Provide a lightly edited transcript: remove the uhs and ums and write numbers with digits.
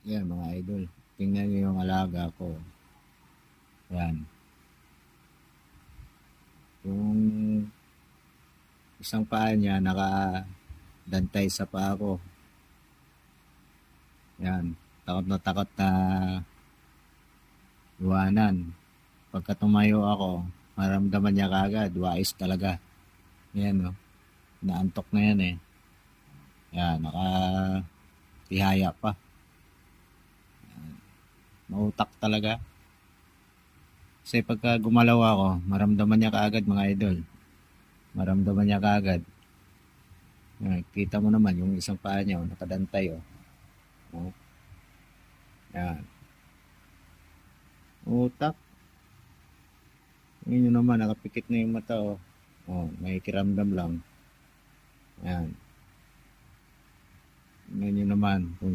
Yan mga idol. Tingnan niyo yung alaga ko. Yan. Yung isang paa niya nakadantay sa paa ko. Yan. Takot na iwanan. Pagka tumayo ako, maramdaman niya kagad. Wais talaga. Yan o. Naantok na yan eh. Yan. Nakatihaya pa. Mautak talaga. Kasi pagka gumalaw ako, maramdaman niya kaagad mga idol. Maramdaman niya kaagad. Kita mo naman yung isang paa niya, nakadantay oh. Oh. Yan. Utak. Yun naman, nakapikit na yung mata oh. Oh, may kiramdam lang. Yan. Ngayon naman, kung